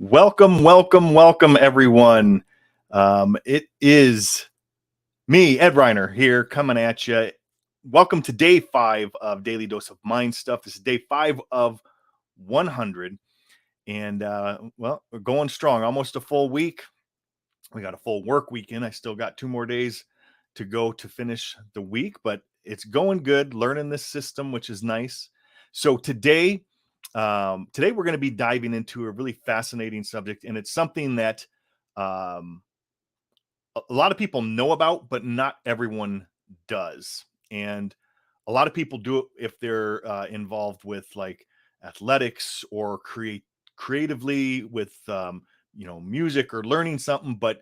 Welcome, everyone. It is me, Ed Reiner, here coming at you. Welcome to day 5 of Daily Dose of Mind Stuff. This is day 5 of 100. And, we're going strong. Almost a full week. We got a full work weekend. I still got 2 more days to go to finish the week, but it's going good. Learning this system, which is nice. So today we're going to be diving into a really fascinating subject, and it's something that a lot of people know about, but not everyone does. And a lot of people do it if they're involved with like athletics or creatively with music or learning something, but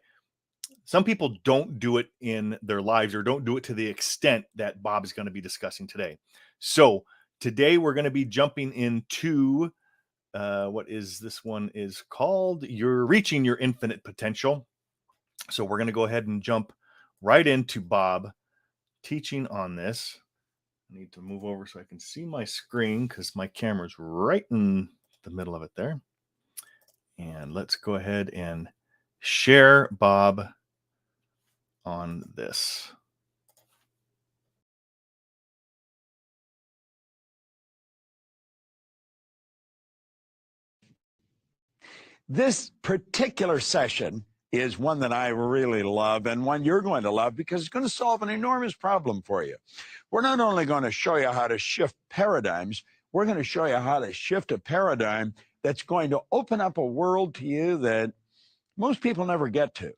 some people don't do it in their lives or don't do it to the extent that Bob is going to be discussing today. So today we're going to be jumping into what is this one is called You're Reaching Your Infinite Potential. So we're going to go ahead and jump right into Bob teaching on this. I need to move over so I can see my screen because my camera's right in the middle of it there. And let's go ahead and share Bob on this. This particular session is one that I really love and one you're going to love because it's going to solve an enormous problem for you. We're not only going to show you how to shift paradigms, we're going to show you how to shift a paradigm that's going to open up a world to you that most people never get to.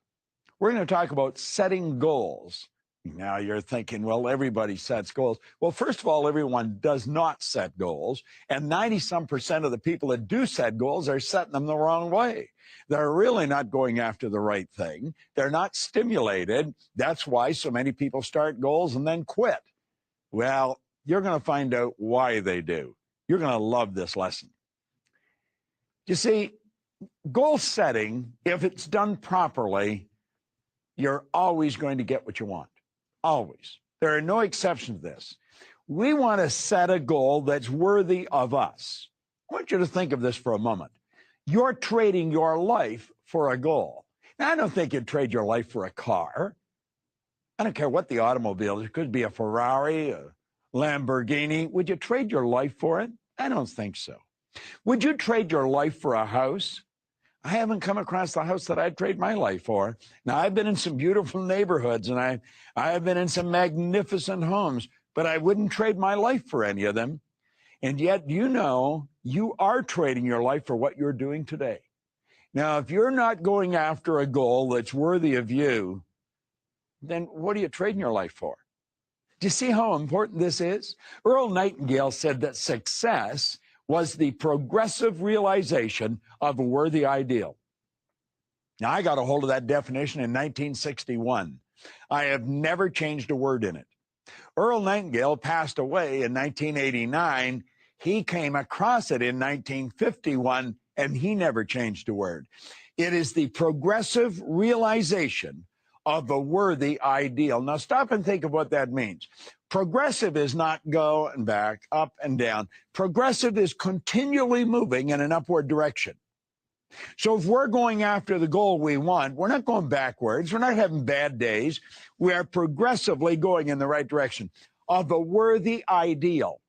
We're going to talk about setting goals. Now you're thinking, well, everybody sets goals. Well, first of all, everyone does not set goals. And 90-some% of the people that do set goals are setting them the wrong way. They're really not going after the right thing. They're not stimulated. That's why so many people start goals and then quit. Well, you're going to find out why they do. You're going to love this lesson. You see, goal setting, if it's done properly, you're always going to get what you want. Always. There are no exceptions to this. We want to set a goal that's worthy of us. I want you to think of this for a moment. You're trading your life for a goal. Now, I don't think you'd trade your life for a car. I don't care what the automobile is. It could be a Ferrari, a Lamborghini. Would you trade your life for it? I don't think so. Would you trade your life for a house? I haven't come across the house that I'd trade my life for. Now, I've been in some beautiful neighborhoods and I have been in some magnificent homes, but I wouldn't trade my life for any of them. And yet, you know, you are trading your life for what you're doing today. Now, if you're not going after a goal that's worthy of you, then what are you trading your life for? Do you see how important this is? Earl Nightingale said that success was the progressive realization of a worthy ideal. Now, I got a hold of that definition in 1961. I have never changed a word in it. Earl Nightingale passed away in 1989. He came across it in 1951, and he never changed a word. It is the progressive realization of a worthy ideal. Now, stop and think of what that means. Progressive is not go and back, up and down. Progressive is continually moving in an upward direction. So if we're going after the goal we want, we're not going backwards. We're not having bad days. We are progressively going in the right direction of a worthy ideal.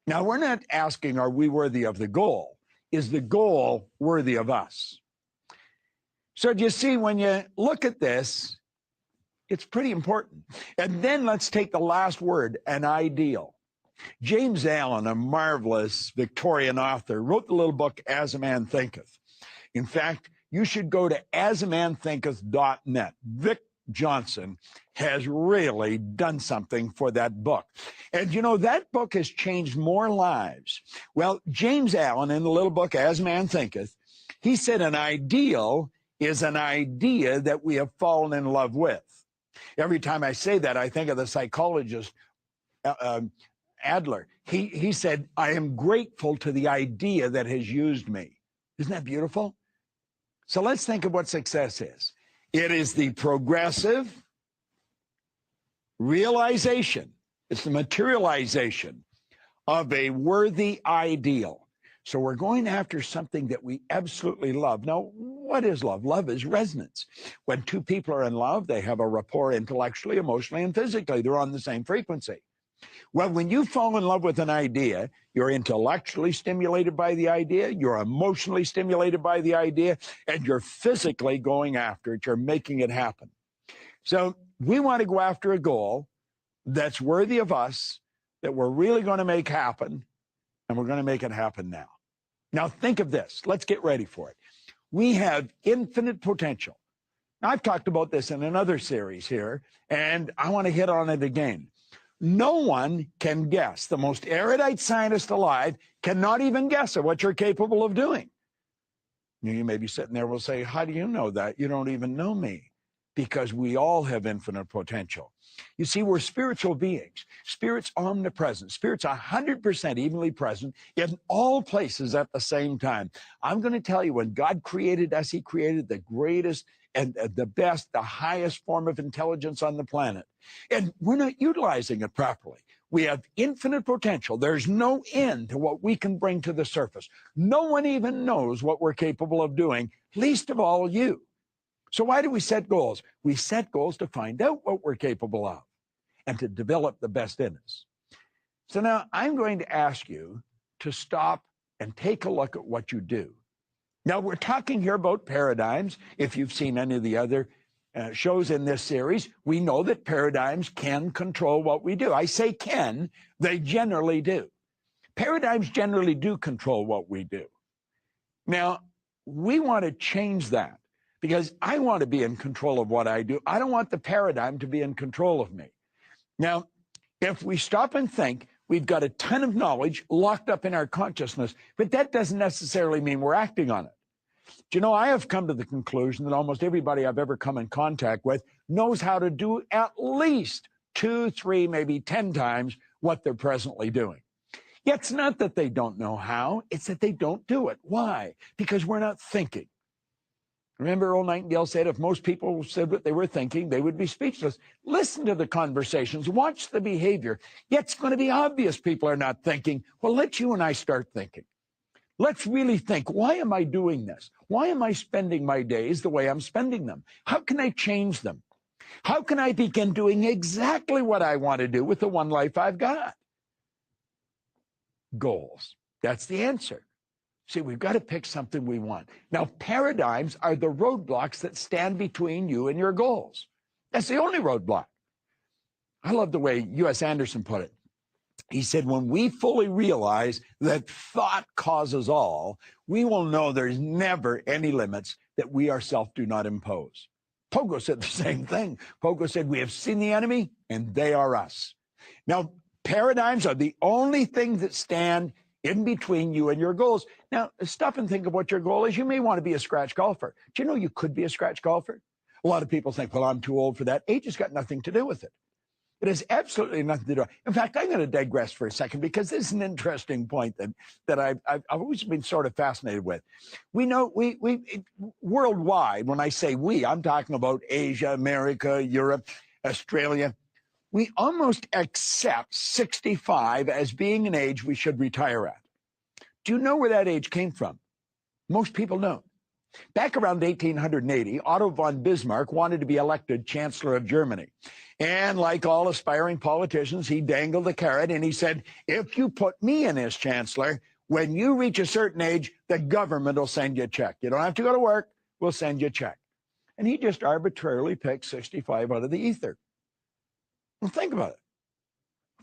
Now, we're not asking, are we worthy of the goal? Is the goal worthy of us? So do you see, when you look at this, it's pretty important. And then let's take the last word, an ideal. James Allen, a marvelous Victorian author, wrote the little book, As a Man Thinketh. In fact, you should go to asamanthinketh.net. Vic Johnson has really done something for that book. And you know, that book has changed more lives. Well, James Allen, in the little book, As a Man Thinketh, he said an ideal is an idea that we have fallen in love with. Every time I say that, I think of the psychologist Adler. He said, I am grateful to the idea that has used me. Isn't that beautiful? So let's think of what success is. It is the progressive realization. It's the materialization of a worthy ideal. So we're going after something that we absolutely love. Now, what is love? Love is resonance. When two people are in love, they have a rapport intellectually, emotionally, and physically. They're on the same frequency. Well, when you fall in love with an idea, you're intellectually stimulated by the idea, you're emotionally stimulated by the idea, and you're physically going after it. You're making it happen. So we want to go after a goal that's worthy of us, that we're really going to make happen, and we're going to make it happen now. Now, think of this. Let's get ready for it. We have infinite potential. Now, I've talked about this in another series here, and I want to hit on it again. No one can guess. The most erudite scientist alive cannot even guess at what you're capable of doing. You may be sitting there and will say, how do you know that? You don't even know me. Because we all have infinite potential. You see, we're spiritual beings. Spirit's omnipresent. Spirit's 100% evenly present in all places at the same time. I'm going to tell you, when God created us, he created the greatest and the best, the highest form of intelligence on the planet. And we're not utilizing it properly. We have infinite potential. There's no end to what we can bring to the surface. No one even knows what we're capable of doing, least of all you. So why do we set goals? We set goals to find out what we're capable of and to develop the best in us. So now I'm going to ask you to stop and take a look at what you do. Now, we're talking here about paradigms. If you've seen any of the other shows in this series, we know that paradigms can control what we do. I say can, they generally do. Paradigms generally do control what we do. Now, we want to change that. Because I want to be in control of what I do. I don't want the paradigm to be in control of me. Now, if we stop and think, we've got a ton of knowledge locked up in our consciousness, but that doesn't necessarily mean we're acting on it. Do you know, I have come to the conclusion that almost everybody I've ever come in contact with knows how to do at least 2, 3, maybe 10 times what they're presently doing. Yet it's not that they don't know how, it's that they don't do it. Why? Because we're not thinking. Remember, Earl Nightingale said, if most people said what they were thinking, they would be speechless. Listen to the conversations, watch the behavior. Yet it's going to be obvious people are not thinking. Well, let you and I start thinking. Let's really think, why am I doing this? Why am I spending my days the way I'm spending them? How can I change them? How can I begin doing exactly what I want to do with the one life I've got? Goals. That's the answer. See, we've got to pick something we want. Now, paradigms are the roadblocks that stand between you and your goals. That's the only roadblock. I love the way U.S. Anderson put it. He said, when we fully realize that thought causes all, we will know there's never any limits that we ourselves do not impose. Pogo said the same thing. Pogo said, we have seen the enemy and they are us. Now, paradigms are the only thing that stand in between you and your goals. Now, stop and think of what your goal is. You may want to be a scratch golfer. Do you know you could be a scratch golfer? A lot of people think, well, I'm too old for that. Age has got nothing to do with it. It has absolutely nothing to do. In fact, I'm going to digress for a second because this is an interesting point that I've always been sort of fascinated with. We know we worldwide, when I say we, I'm talking about Asia, America, Europe, Australia. We almost accept 65 as being an age we should retire at. Do you know where that age came from? Most people don't. Back around 1880, Otto von Bismarck wanted to be elected Chancellor of Germany. And like all aspiring politicians, he dangled the carrot and he said, if you put me in as Chancellor, when you reach a certain age, the government will send you a check. You don't have to go to work, we'll send you a check. And he just arbitrarily picked 65 out of the ether. Well, think about it.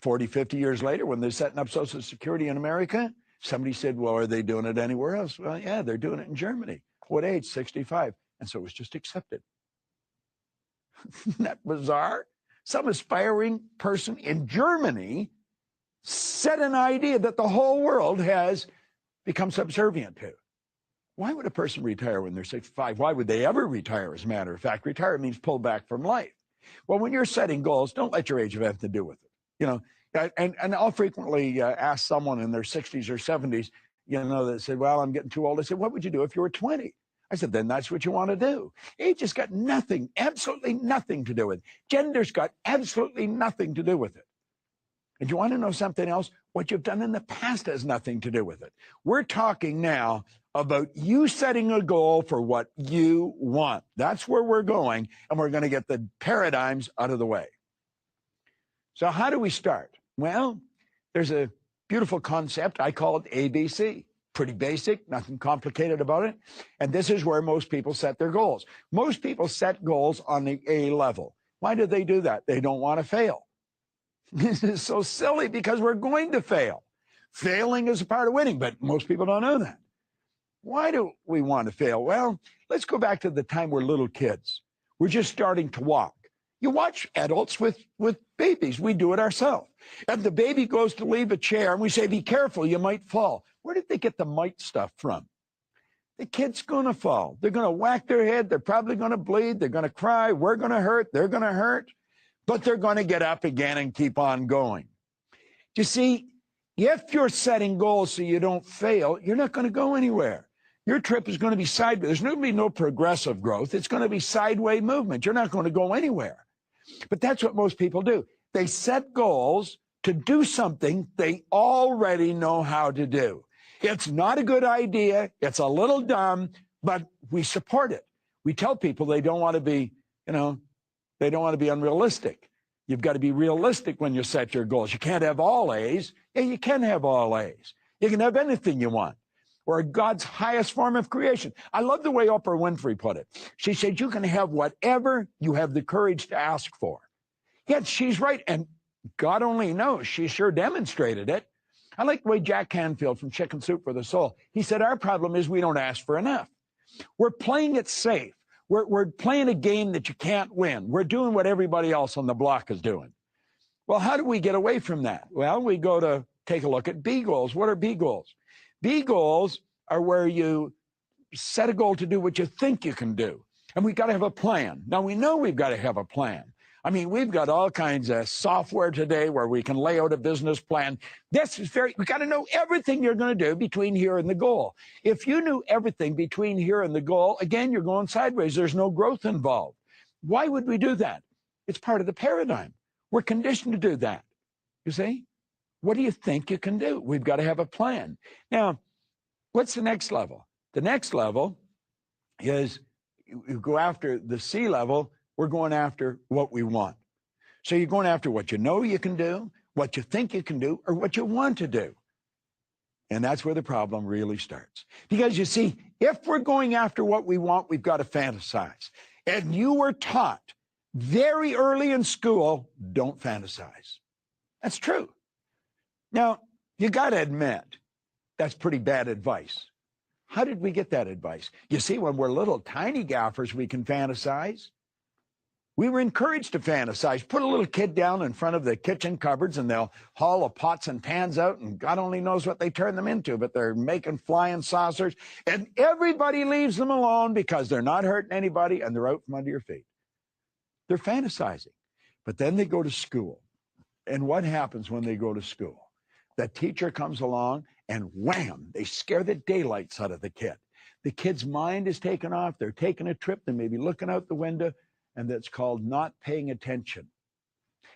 40, 50 years later, when they're setting up Social Security in America, somebody said, well, are they doing it anywhere else? Well, yeah, they're doing it in Germany. What age? 65. And so it was just accepted. Isn't that bizarre? Some aspiring person in Germany set an idea that the whole world has become subservient to. Why would a person retire when they're 65? Why would they ever retire, as a matter of fact? Retire means pull back from life. Well, when you're setting goals, don't let your age have anything to do with it. You know, and I'll frequently ask someone in their 60s or 70s, you know, that said, well, I'm getting too old. I said, what would you do if you were 20? I said, then that's what you want to do. Age has got nothing, absolutely nothing to do with it. Gender's got absolutely nothing to do with it. And you want to know something else? What you've done in the past has nothing to do with it. We're talking now about you setting a goal for what you want. That's where we're going, and we're going to get the paradigms out of the way. So how do we start? Well, there's a beautiful concept. I call it ABC. Pretty basic, nothing complicated about it. And this is where most people set their goals. Most people set goals on the A level. Why do they do that? They don't want to fail. This is so silly because we're going to fail. Failing is a part of winning, but most people don't know that. Why do we want to fail? Well, let's go back to the time we're little kids. We're just starting to walk. You watch adults with babies. We do it ourselves. And the baby goes to leave a chair and we say, be careful, you might fall. Where did they get the might stuff from? The kid's going to fall. They're going to whack their head. They're probably going to bleed. They're going to cry. We're going to hurt. They're going to hurt. But they're going to get up again and keep on going. You see, if you're setting goals so you don't fail, you're not going to go anywhere. Your trip is going to be sideways. There's going to be no progressive growth. It's going to be sideways movement. You're not going to go anywhere. But that's what most people do. They set goals to do something they already know how to do. It's not a good idea. It's a little dumb, but we support it. We tell people they don't want to be, they don't want to be unrealistic. You've got to be realistic when you set your goals. You can't have all A's. Yeah, you can have all A's. You can have anything you want. Or God's highest form of creation. I love the way Oprah Winfrey put it. She said, you can have whatever you have the courage to ask for. Yet she's right. And God only knows. She sure demonstrated it. I like the way Jack Canfield from Chicken Soup for the Soul, he said, our problem is we don't ask for enough. We're playing it safe. We're playing a game that you can't win. We're doing what everybody else on the block is doing. Well, how do we get away from that? Well, we go to take a look at B goals. What are B goals? B goals are where you set a goal to do what you think you can do. And we've got to have a plan. Now, we know we've got to have a plan. I mean, we've got all kinds of software today where we can lay out a business plan. This is we got to know everything you're going to do between here and the goal. If you knew everything between here and the goal, again, you're going sideways. There's no growth involved. Why would we do that? It's part of the paradigm. We're conditioned to do that. You see? What do you think you can do? We've got to have a plan. Now, what's the next level? The next level is you go after the C level. We're going after what we want. So you're going after what you know you can do, what you think you can do, or what you want to do. And that's where the problem really starts. Because you see, if we're going after what we want, we've got to fantasize. And you were taught very early in school, don't fantasize. That's true. Now, you got to admit, that's pretty bad advice. How did we get that advice? You see, when we're little tiny gaffers, we can fantasize. We were encouraged to fantasize. Put a little kid down in front of the kitchen cupboards and they'll haul the pots and pans out and God only knows what they turn them into, but they're making flying saucers and everybody leaves them alone because they're not hurting anybody and they're out from under your feet. They're fantasizing. But then they go to school. And what happens when they go to school? The teacher comes along and wham, they scare the daylights out of the kid. The kid's mind is taken off. They're taking a trip. They may be looking out the window. And that's called not paying attention.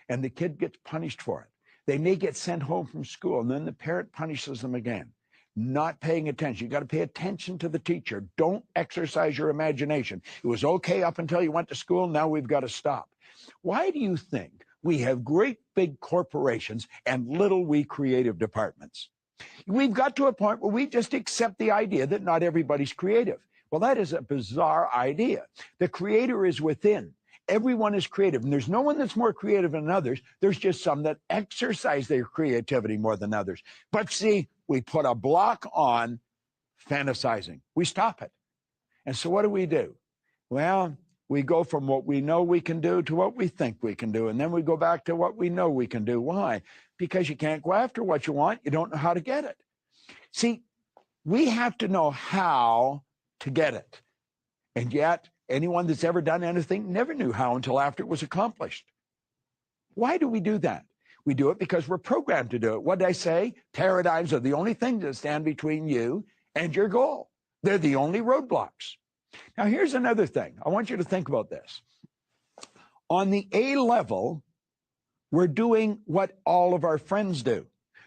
And the kid gets punished for it. They may get sent home from school, and then the parent punishes them again. Not paying attention. You got to pay attention to the teacher. Don't exercise your imagination. It was okay up until you went to school. Now we've got to stop. Why do you think we have great big corporations and little wee creative departments? We've got to a point where we just accept the idea that not everybody's creative. Well, that is a bizarre idea. The creator is within. Everyone is creative, and there's no one that's more creative than others. There's just some that exercise their creativity more than others. But see, we put a block on fantasizing. We stop it. And so what do? Well, we go from what we know we can do to what we think we can do, and then we go back to what we know we can do. Why? Because you can't go after what you want. You don't know how to get it. See, we have to know how to get it. And yet, anyone that's ever done anything never knew how until after it was accomplished. Why do we do that? We do it because we're programmed to do it. What did I say? Paradigms are the only thing that stand between you and your goal. They're the only roadblocks. Now, here's another thing. I want you to think about this. On the A level, We're doing what all of our friends do.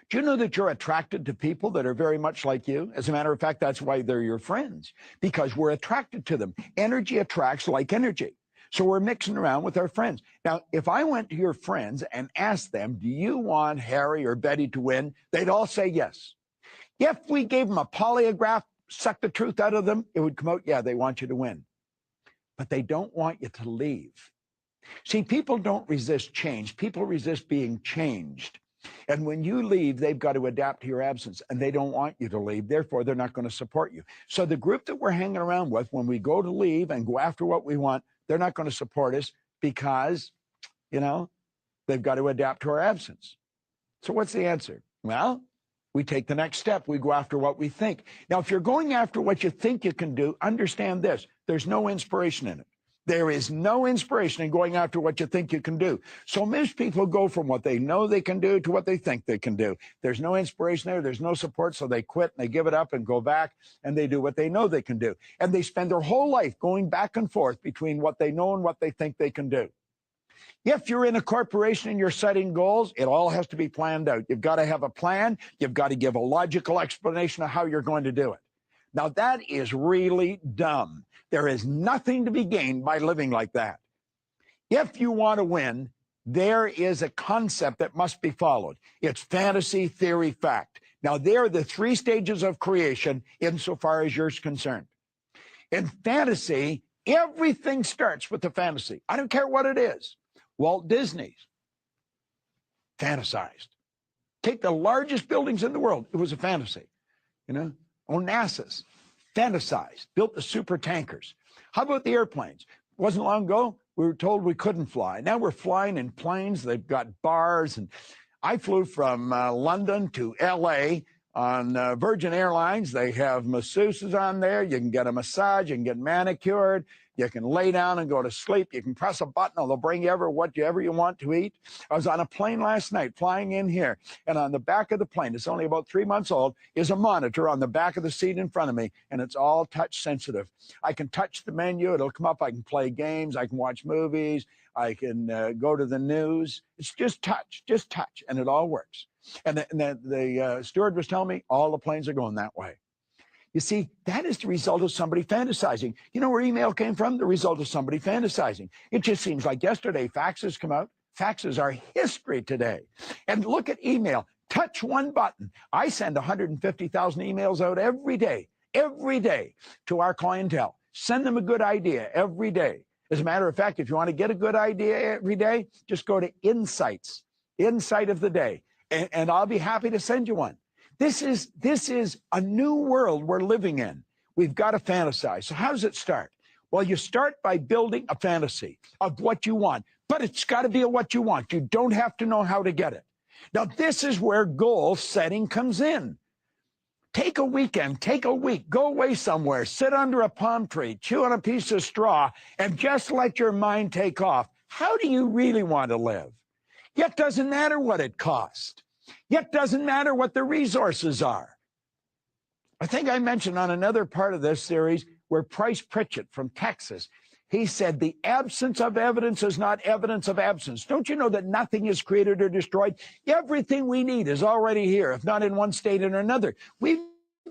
Do you know that you're attracted to people that are very much like you? As a matter of fact, that's why they're your friends, because we're attracted to them. Energy attracts like energy. So we're mixing around with our friends. Now, if I went to your friends and asked them, do you want Harry or Betty to win? They'd all say yes. If we gave them a polygraph, suck the truth out of them, it would come out, yeah, they want you to win. But they don't want you to leave. See, people don't resist change. People resist being changed. And when you leave, they've got to adapt to your absence, and they don't want you to leave. Therefore, they're not going to support you. So the group that we're hanging around with, when we go to leave and go after what we want, they're not going to support us because, they've got to adapt to our absence. So what's the answer? Well, we take the next step. We go after what we think. Now, if you're going after what you think you can do, understand this. There's no inspiration in it. There is no inspiration in going after what you think you can do. So most people go from what they know they can do to what they think they can do. There's no inspiration there. There's no support. So they quit and they give it up and go back and they do what they know they can do. And they spend their whole life going back and forth between what they know and what they think they can do. If you're in a corporation and you're setting goals, it all has to be planned out. You've got to have a plan. You've got to give a logical explanation of how you're going to do it. Now, that is really dumb. There is nothing to be gained by living like that. If you want to win, there is a concept that must be followed. It's fantasy, theory, fact. Now, there are the three stages of creation insofar as you're concerned. In fantasy, everything starts with the fantasy. I don't care what it is. Walt Disney's fantasized. Take the largest buildings in the world. It was a fantasy, Onassis fantasized, built the super tankers. How about the airplanes? Wasn't long ago, we were told we couldn't fly. Now we're flying in planes. They've got bars. And I flew from London to LA on Virgin Airlines. They have masseuses on there. You can get a massage. You can get manicured. You can lay down and go to sleep. You can press a button and they'll bring you whatever you want to eat. I was on a plane last night flying in here, and on the back of the plane, it's only about 3 months old, is a monitor on the back of the seat in front of me, and it's all touch sensitive. I can touch the menu. It'll come up. I can play games. I can watch movies. I can go to the news. It's just touch, and it all works. And the steward was telling me all the planes are going that way. You see, that is the result of somebody fantasizing. You know where email came from? The result of somebody fantasizing. It just seems like yesterday faxes come out. Faxes are history today. And look at email. Touch one button. I send 150,000 emails out every day to our clientele. Send them a good idea every day. As a matter of fact, if you want to get a good idea every day, just go to Insights, Insight of the Day, and I'll be happy to send you one. This is a new world we're living in. We've got to fantasize. So how does it start? Well, you start by building a fantasy of what you want, but it's got to be what you want. You don't have to know how to get it. Now, this is where goal setting comes in. Take a weekend, take a week, go away somewhere, sit under a palm tree, chew on a piece of straw, and just let your mind take off. How do you really want to live? Yet doesn't matter what it costs. Yet doesn't matter what the resources are. I think I mentioned on another part of this series where Price Pritchett from Texas, he said, the absence of evidence is not evidence of absence. Don't you know that nothing is created or destroyed? Everything we need is already here, if not in one state or another. We've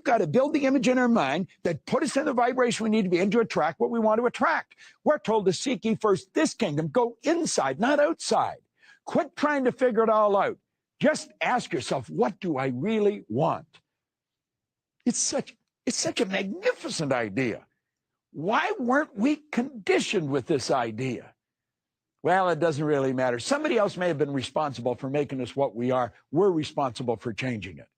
got to build the image in our mind that put us in the vibration we need to be in to attract what we want to attract. We're told to seek ye first this kingdom. Go inside, not outside. Quit trying to figure it all out. Just ask yourself, what do I really want? It's such a magnificent idea. Why weren't we conditioned with this idea? Well, it doesn't really matter. Somebody else may have been responsible for making us what we are. We're responsible for changing it.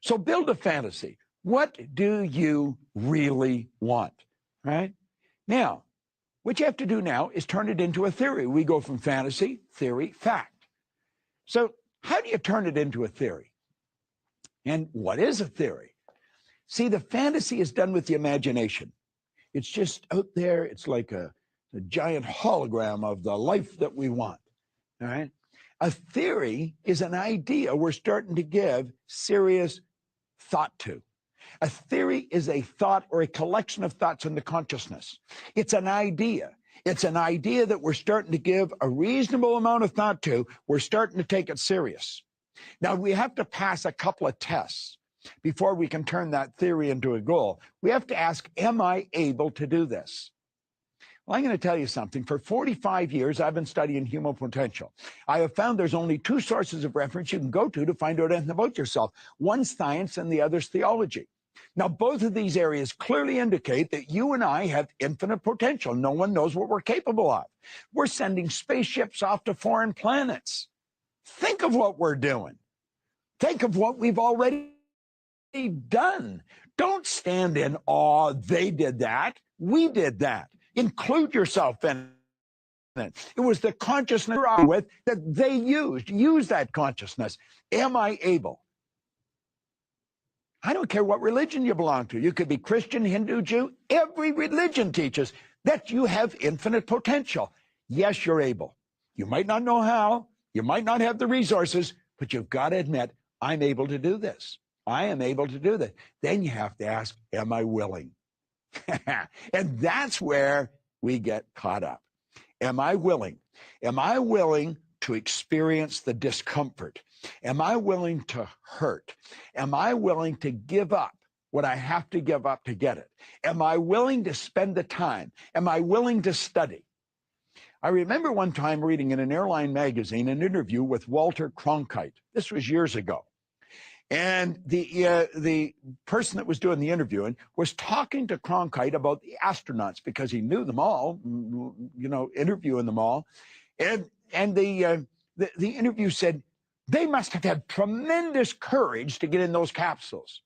So build a fantasy. What do you really want? Right? Now, what you have to do now is turn it into a theory. We go from fantasy, theory, fact. So how do you turn it into a theory? And what is a theory? See, the fantasy is done with the imagination. It's just out there. It's like a giant hologram of the life that we want. All right? A theory is an idea we're starting to give serious thought to. A theory is a thought or a collection of thoughts in the consciousness. It's an idea. It's an idea that we're starting to give a reasonable amount of thought to. We're starting to take it serious. Now, we have to pass a couple of tests before we can turn that theory into a goal. We have to ask, am I able to do this? Well, I'm going to tell you something. For 45 years, I've been studying human potential. I have found there's only two sources of reference you can go to find out anything about yourself. One's science and the other's theology. Now, both of these areas clearly indicate that you and I have infinite potential. No one knows what we're capable of. We're sending spaceships off to foreign planets. Think of what we're doing. Think of what we've already done. Don't stand in awe. They did that. We did that. Include yourself in it. It was the consciousness with that they used. Use that consciousness. Am I able? I don't care what religion you belong to. You could be Christian, Hindu, Jew. Every religion teaches that you have infinite potential. Yes, you're able. You might not know how. You might not have the resources, but you've got to admit, I'm able to do this. I am able to do this. Then you have to ask, am I willing? And that's where we get caught up. Am I willing? Am I willing to experience the discomfort? Am I willing to hurt? Am I willing to give up what I have to give up to get it? Am I willing to spend the time? Am I willing to study? I remember one time reading in an airline magazine an interview with Walter Cronkite. This was years ago. And the person that was doing the interviewing was talking to Cronkite about the astronauts because he knew them all, you know, interviewing them all. And the interview said, they must have had tremendous courage to get in those capsules.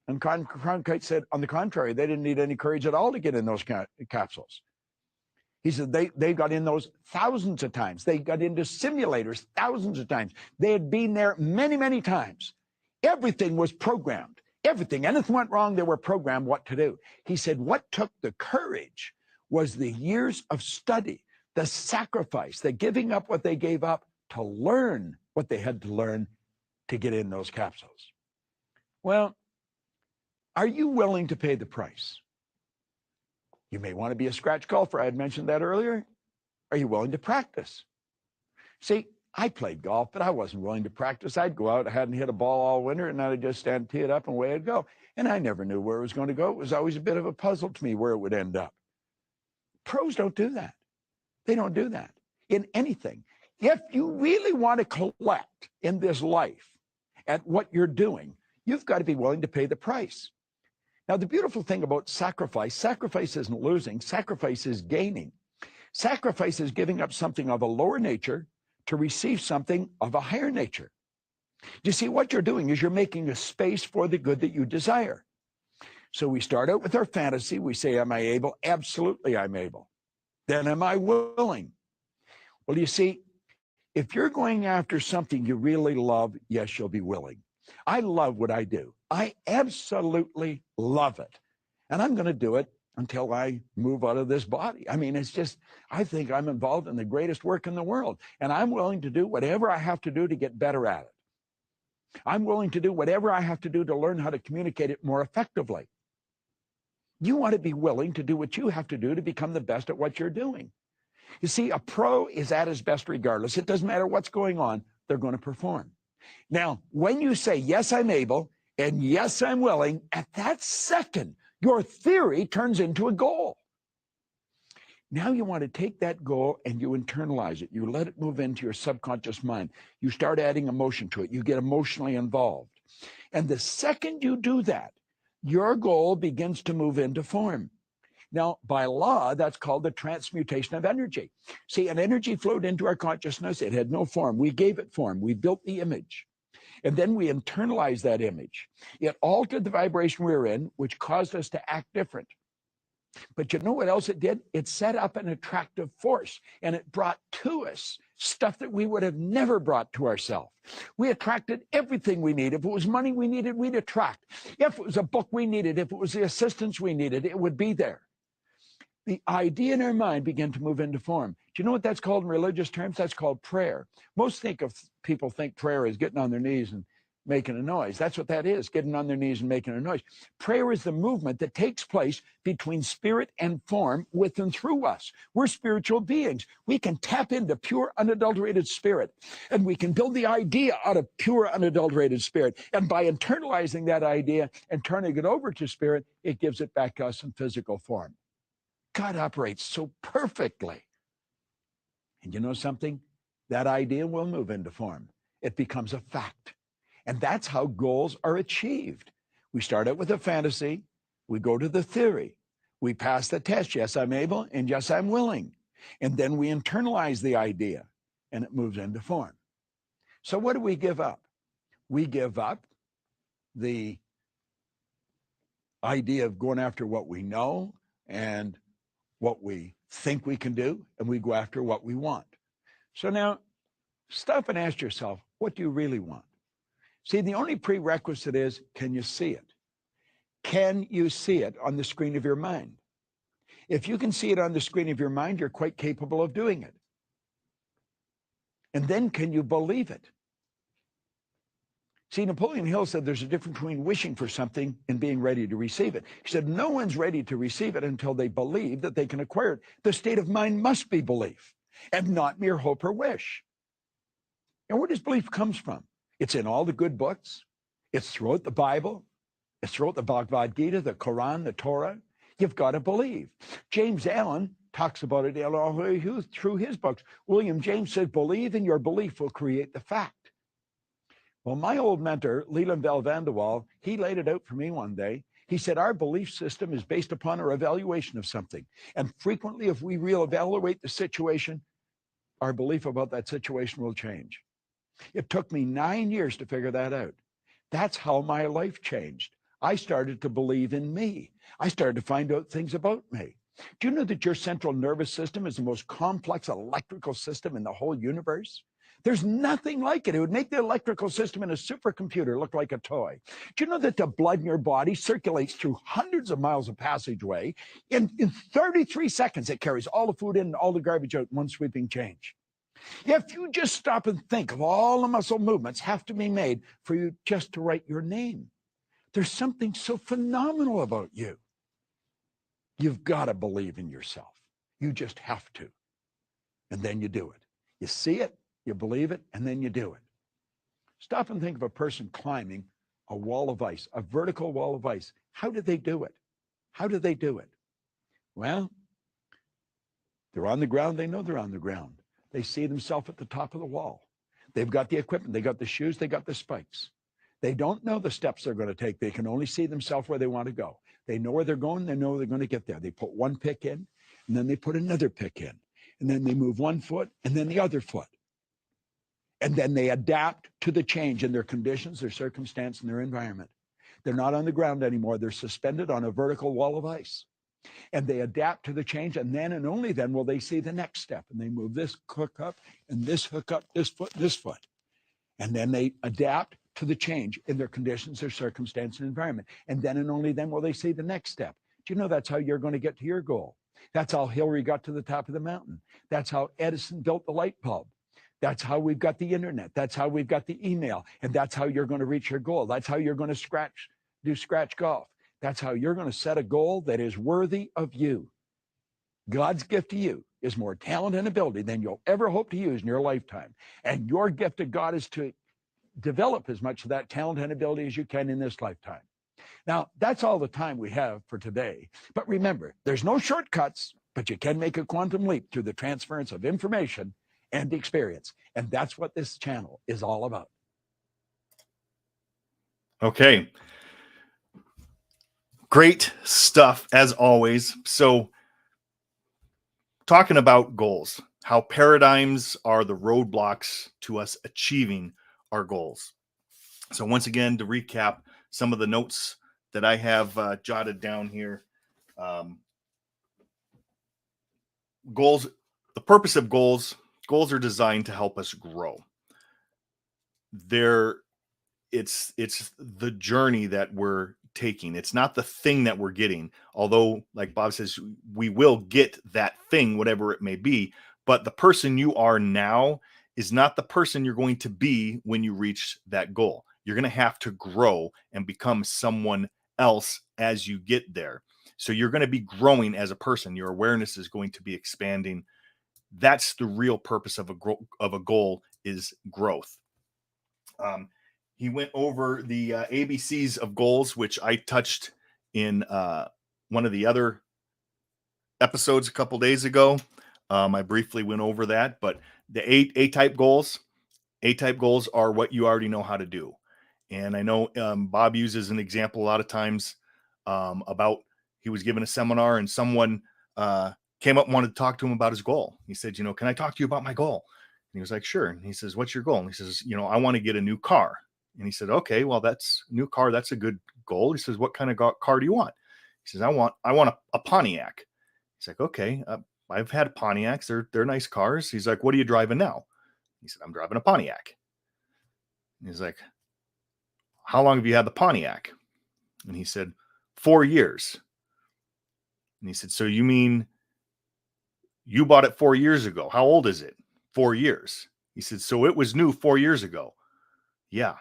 And Cronkite said, on the contrary, they didn't need any courage at all to get in those capsules. He said they got in those thousands of times. They got into simulators thousands of times. They had been there many, many times. Everything was programmed. Everything. Anything went wrong, they were programmed what to do. He said what took the courage was the years of study, the sacrifice, the giving up what they gave up to learn what they had to learn to get in those capsules. Well, are you willing to pay the price? You may want to be a scratch golfer. I had mentioned that earlier. Are you willing to practice? See, I played golf, but I wasn't willing to practice. I'd go out, I hadn't hit a ball all winter, and I'd just stand, tee it up, and away I'd go. And I never knew where it was going to go. It was always a bit of a puzzle to me where it would end up. Pros don't do that. They don't do that in anything. If you really want to collect in this life at what you're doing, you've got to be willing to pay the price. Now, the beautiful thing about sacrifice isn't losing, sacrifice is gaining. Sacrifice is giving up something of a lower nature to receive something of a higher nature. You see, what you're doing is you're making a space for the good that you desire. So we start out with our fantasy. We say, am I able? Absolutely, I'm able. Then am I willing? Well, you see, if you're going after something you really love, yes, you'll be willing. I love what I do. I absolutely love it. And I'm going to do it until I move out of this body. I mean, it's just, I think I'm involved in the greatest work in the world. And I'm willing to do whatever I have to do to get better at it. I'm willing to do whatever I have to do to learn how to communicate it more effectively. You want to be willing to do what you have to do to become the best at what you're doing. You see, a pro is at his best regardless. It doesn't matter what's going on, they're going to perform. Now, when you say, yes, I'm able, and yes, I'm willing, at that second, your theory turns into a goal. Now you want to take that goal and you internalize it. You let it move into your subconscious mind. You start adding emotion to it. You get emotionally involved. And the second you do that, your goal begins to move into form. Now, by law, that's called the transmutation of energy. See, an energy flowed into our consciousness. It had no form. We gave it form. We built the image. And then we internalized that image. It altered the vibration we were in, which caused us to act different. But you know what else it did? It set up an attractive force, and it brought to us stuff that we would have never brought to ourselves. We attracted everything we need. If it was money we needed, we'd attract. If it was a book we needed, if it was the assistance we needed, it would be there. The idea in our mind began to move into form. Do you know what that's called in religious terms? That's called prayer. Most people think prayer is getting on their knees and making a noise. That's what that is, getting on their knees and making a noise. Prayer is the movement that takes place between spirit and form with and through us. We're spiritual beings. We can tap into pure, unadulterated spirit, and we can build the idea out of pure, unadulterated spirit. And by internalizing that idea and turning it over to spirit, it gives it back to us in physical form. God operates so perfectly. And you know something? That idea will move into form. It becomes a fact. And that's how goals are achieved. We start out with a fantasy. We go to the theory. We pass the test. Yes, I'm able, and yes, I'm willing. And then we internalize the idea, and it moves into form. So what do we give up? We give up the idea of going after what we know and what we think we can do, and we go after what we want. So now, stop and ask yourself, what do you really want? See, the only prerequisite is, can you see it? Can you see it on the screen of your mind? If you can see it on the screen of your mind, you're quite capable of doing it. And then can you believe it? See, Napoleon Hill said there's a difference between wishing for something and being ready to receive it. He said no one's ready to receive it until they believe that they can acquire it. The state of mind must be belief and not mere hope or wish. And where does belief comes from? It's in all the good books. It's throughout the Bible. It's throughout the Bhagavad Gita, the Quran, the Torah. You've got to believe. James Allen talks about it through his books. William James said, believe and your belief will create the fact. Well, my old mentor, Leland Val Vanderwall, he laid it out for me one day. He said, our belief system is based upon our evaluation of something. And frequently, if we reevaluate the situation, our belief about that situation will change. It took me 9 years to figure that out. That's how my life changed. I started to believe in me. I started to find out things about me. Do you know that your central nervous system is the most complex electrical system in the whole universe? There's nothing like it. It would make the electrical system in a supercomputer look like a toy. Do you know that the blood in your body circulates through hundreds of miles of passageway? In 33 seconds, it carries all the food in and all the garbage out in one sweeping change. If you just stop and think of all the muscle movements have to be made for you just to write your name, there's something so phenomenal about you. You've got to believe in yourself. You just have to. And then you do it. You see it, you believe it, and then you do it. Stop and think of a person climbing a wall of ice, a vertical wall of ice. How did they do it? How do they do it? Well, they're on the ground. They know they're on the ground. They see themselves at the top of the wall. They've got the equipment. They got the shoes. They got the spikes. They don't know the steps they're going to take. They can only see themselves where they want to go. They know where they're going. They know they're going to get there. They put one pick in, and then they put another pick in. And then they move one foot, and then the other foot. And then they adapt to the change in their conditions, their circumstance, and their environment. They're not on the ground anymore. They're suspended on a vertical wall of ice. And they adapt to the change, and then and only then will they see the next step. And they move this hook up, and this hook up, this foot. And then they adapt to the change in their conditions, their circumstance, and environment. And then and only then will they see the next step. Do you know that's how you're going to get to your goal? That's how Hillary got to the top of the mountain. That's how Edison built the light bulb. That's how we've got the internet. That's how we've got the email. And that's how you're going to reach your goal. That's how you're going to do scratch golf. That's how you're going to set a goal that is worthy of you. God's gift to you is more talent and ability than you'll ever hope to use in your lifetime. And your gift to God is to develop as much of that talent and ability as you can in this lifetime. Now, that's all the time we have for today. But remember, there's no shortcuts, but you can make a quantum leap through the transference of information and experience. And that's what this channel is all about. Okay. Great stuff as always. So, talking about goals, how paradigms are the roadblocks to us achieving our goals. So once again, to recap some of the notes that I have jotted down here. Goals, the purpose of goals are designed to help us grow. It's the journey that we're taking. It's not the thing that we're getting. Although, like Bob says, we will get that thing, whatever it may be. But the person you are now is not the person you're going to be when you reach that goal. You're going to have to grow and become someone else as you get there. So you're going to be growing as a person. Your awareness is going to be expanding. That's the real purpose of a goal, is growth. He went over the ABCs of goals, which I touched in one of the other episodes a couple days ago. I briefly went over that, but the A-type goals are what you already know how to do. And I know Bob uses an example a lot of times about, he was given a seminar and someone came up and wanted to talk to him about his goal. He said, can I talk to you about my goal? And he was like, sure. And he says, what's your goal? And he says, I want to get a new car. And he said, okay, well, that's a new car. That's a good goal. He says, what kind of car do you want? He says, I want a Pontiac. He's like, okay, I've had Pontiacs. They're nice cars. He's like, what are you driving now? He said, I'm driving a Pontiac. And he's like, how long have you had the Pontiac? And he said, 4 years. And he said, so you mean you bought it 4 years ago? How old is it? 4 years. He said, so it was new 4 years ago. Yeah.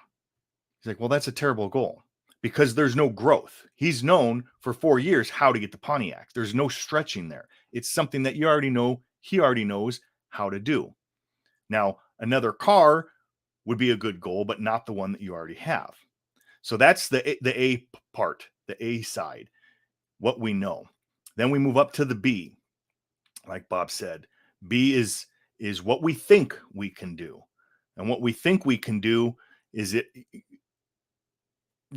He's like, well, that's a terrible goal because there's no growth. He's known for 4 years how to get the Pontiac. There's no stretching there. It's something that you already know. He already knows how to do. Now, another car would be a good goal, but not the one that you already have. So that's the A part, the A side, what we know. Then we move up to the B. Like Bob said, B is what we think we can do. And what we think we can do is it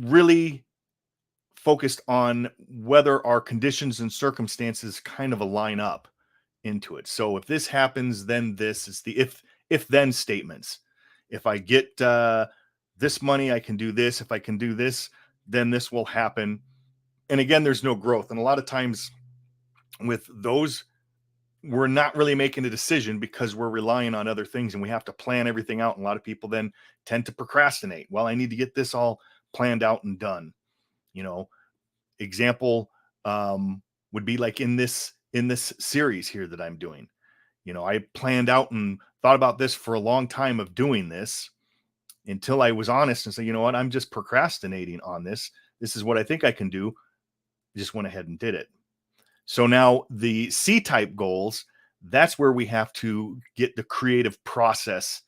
really focused on whether our conditions and circumstances kind of align up into it. So if this happens, then this is the if then statements. If I get this money, I can do this. If I can do this, then this will happen. And again, there's no growth. And a lot of times with those, we're not really making a decision because we're relying on other things and we have to plan everything out. And a lot of people then tend to procrastinate. Well, I need to get this all planned out and done. Example would be like in this series here that I'm doing. I planned out and thought about this for a long time of doing this until I was honest and said, you know what, I'm just procrastinating on this. This is what I think I can do. I just went ahead and did it. So now the C-type goals, that's where we have to get the creative process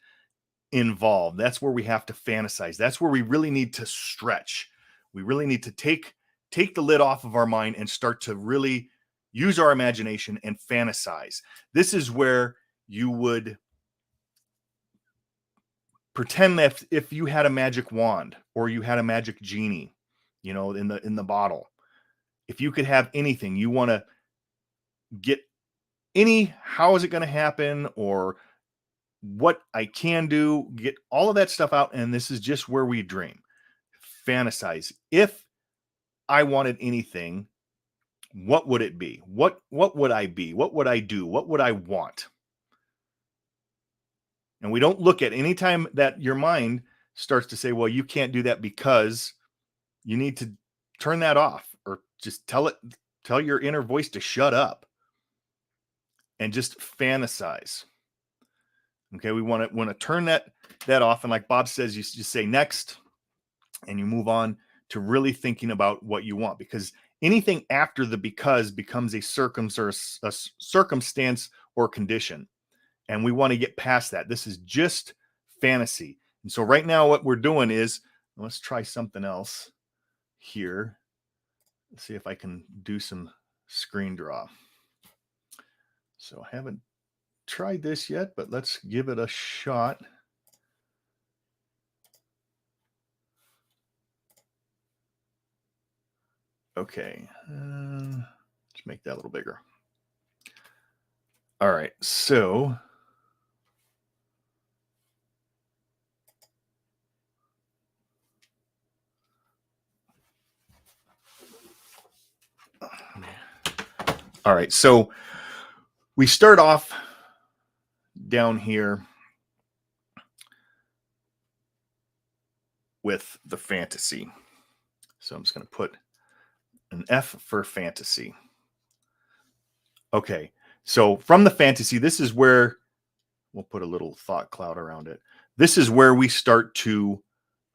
involved. That's where we have to fantasize. That's where we really need to stretch. We really need to take the lid off of our mind and start to really use our imagination and fantasize. This is where you would pretend that if you had a magic wand or you had a magic genie, in the bottle, if you could have anything you want to get, how is it going to happen, or what I can do, get all of that stuff out. And this is just where we dream, fantasize. If I wanted anything, what would it be? What would I be? What would I do? What would I want? And we don't look at any time that your mind starts to say, well, you can't do that, because you need to turn that off, or just tell your inner voice to shut up and just fantasize. Okay. We want to turn that off. And like Bob says, you just say next and you move on to really thinking about what you want, because anything after the because becomes a circumstance or condition. And we want to get past that. This is just fantasy. And so right now what we're doing is, let's try something else here. Let's see if I can do some screen draw. So I haven't tried this yet, but let's give it a shot. Okay. Let's make that a little bigger. All right. So all right, so we start off down here with the fantasy. So I'm just going to put an F for fantasy. Okay, so from the fantasy, this is where we'll put a little thought cloud around it. This is where we start to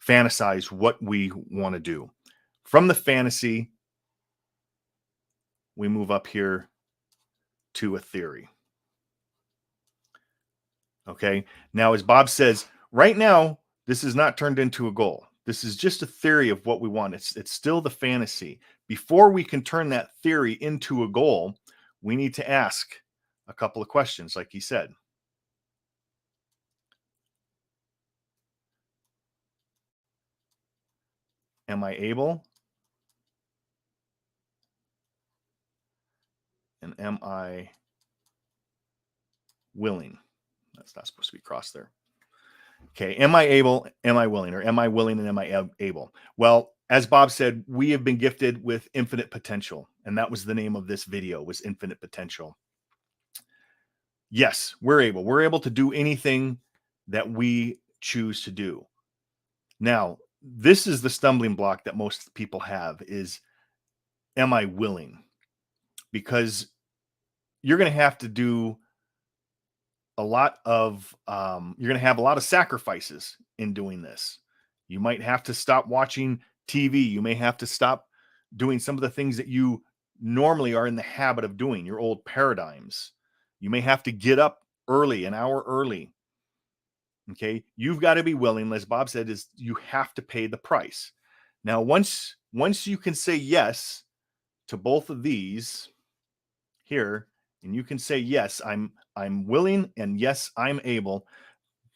fantasize what we want to do. From the fantasy, we move up here to a theory. Okay. Now, as Bob says, right now, this is not turned into a goal. This is just a theory of what we want. It's still the fantasy. Before we can turn that theory into a goal, we need to ask a couple of questions, like he said. Am I able? And am I willing? That's not supposed to be crossed there. Okay. Am I able? Am I willing? Or am I willing and am I able? Well, as Bob said, we have been gifted with infinite potential. And that was the name of this video, was infinite potential. Yes, we're able. We're able to do anything that we choose to do. Now, this is the stumbling block that most people have is, am I willing? Because you're going to have to do a lot of, you're going to have a lot of sacrifices in doing this. You might have to stop watching TV. You may have to stop doing some of the things that you normally are in the habit of doing, your old paradigms. You may have to get up early, an hour early. Okay. You've got to be willing, as Bob said, is you have to pay the price. Now, once you can say yes to both of these here, and you can say, yes, I'm willing, and yes, I'm able.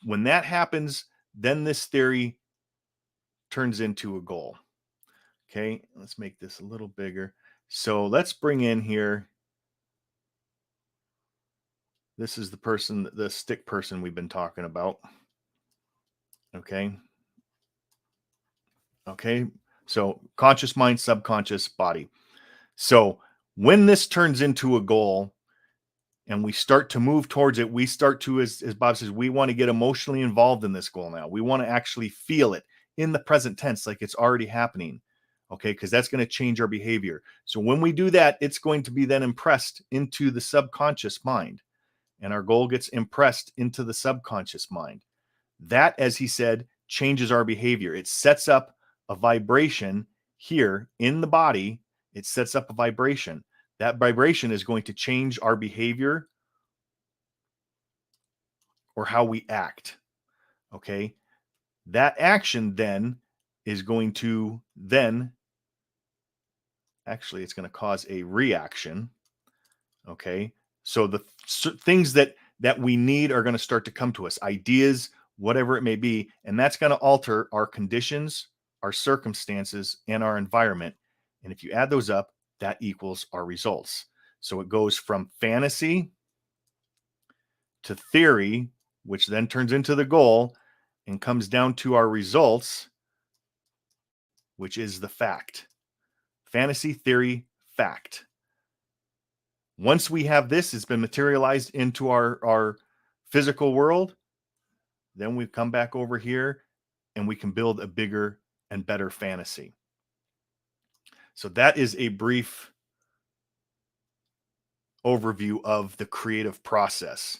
When that happens, then this theory turns into a goal. Okay, let's make this a little bigger. So let's bring in here. This is the person, the stick person we've been talking about. Okay. Okay. So conscious mind, subconscious body. So when this turns into a goal and we start to move towards it, we start to, as Bob says, we want to get emotionally involved in this goal now. We want to actually feel it in the present tense, like it's already happening. Okay. Because that's going to change our behavior. So when we do that, it's going to be then impressed into the subconscious mind. And our goal gets impressed into the subconscious mind. That, as he said, changes our behavior. It sets up a vibration here in the body. It sets up a vibration. That vibration is going to change our behavior or how we act. Okay. That action then is going to then, actually, it's going to cause a reaction. Okay. So the things that we need are going to start to come to us, ideas, whatever it may be. And that's going to alter our conditions, our circumstances, and our environment. And if you add those up, that equals our results. So it goes from fantasy to theory, which then turns into the goal and comes down to our results, which is the fact. Fantasy, theory, fact. Once we have this, it's been materialized into our physical world, then we come back over here and we can build a bigger and better fantasy. So that is a brief overview of the creative process.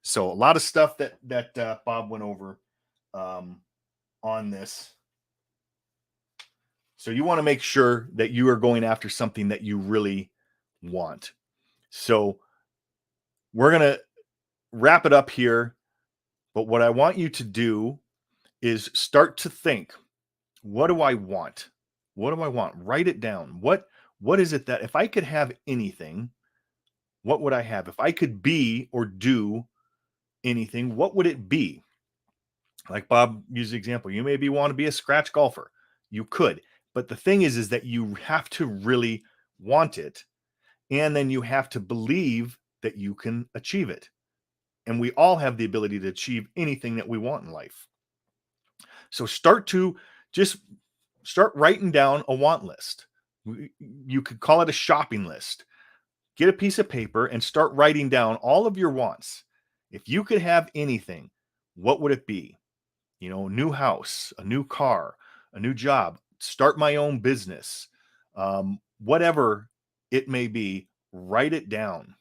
So a lot of stuff that Bob went over on this. So you want to make sure that you are going after something that you really want. So we're going to wrap it up here. But what I want you to do is start to think, what do I want? What do I want? Write it down. What is it that if I could have anything, what would I have? If I could be or do anything, what would it be? Like Bob used the example, you maybe want to be a scratch golfer. You could. But the thing is that you have to really want it. And then you have to believe that you can achieve it. And we all have the ability to achieve anything that we want in life. So just start writing down a want list. You could call it a shopping list. Get a piece of paper and start writing down all of your wants. If you could have anything, what would it be? You know, new house, a new car, a new job, start my own business, whatever it may be, write it down.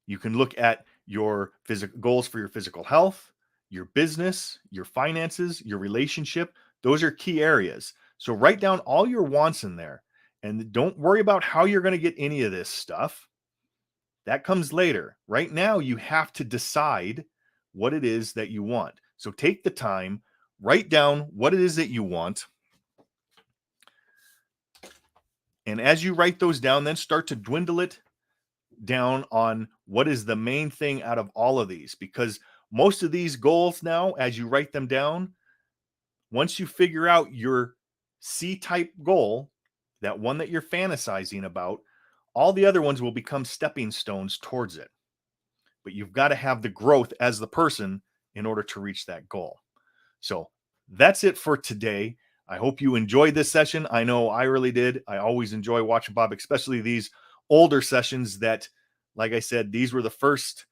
You can look at your physical goals for your physical health, your business, your finances, your relationship. Those are key areas. So write down all your wants in there, and don't worry about how you're going to get any of this stuff. That comes later. Right now, you have to decide what it is that you want. So take the time, write down what it is that you want. And as you write those down, then start to dwindle it down on what is the main thing out of all of these. Because most of these goals now, as you write them down, once you figure out your C-type goal, that one that you're fantasizing about, all the other ones will become stepping stones towards it. But you've got to have the growth as the person in order to reach that goal. So that's it for today. I hope you enjoyed this session. I know I really did. I always enjoy watching Bob, especially these older sessions that, like I said, these were the first,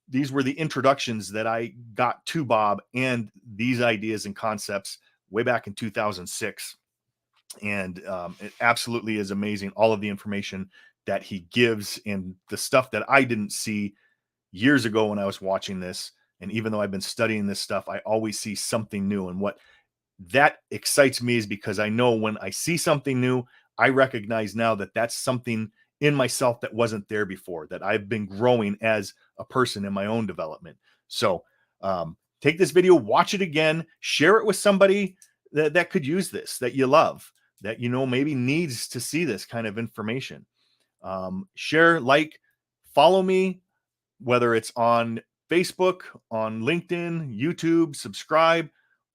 these were the introductions that I got to Bob and these ideas and concepts way back in 2006. And it absolutely is amazing, all of the information that he gives and the stuff that I didn't see years ago when I was watching this. And even though I've been studying this stuff, I always see something new. And what that excites me is because I know when I see something new, I recognize now that that's something in myself that wasn't there before, that I've been growing as a person in my own development. So take this video, watch it again, share it with somebody that could use this, that you love, that you know maybe needs to see this kind of information. Share, like, follow me, whether it's on Facebook, on LinkedIn, YouTube, subscribe,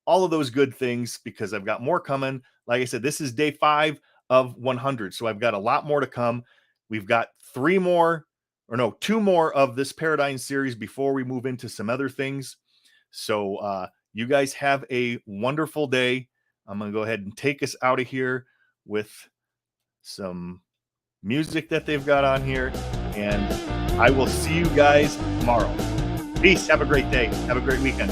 all of those good things, because I've got more coming. Like I said, this is day 5 of 100. So I've got a lot more to come. We've got 2 more of this paradigm series before we move into some other things. So you guys have a wonderful day. I'm going to go ahead and take us out of here with some music that they've got on here. And I will see you guys tomorrow. Peace. Have a great day. Have a great weekend.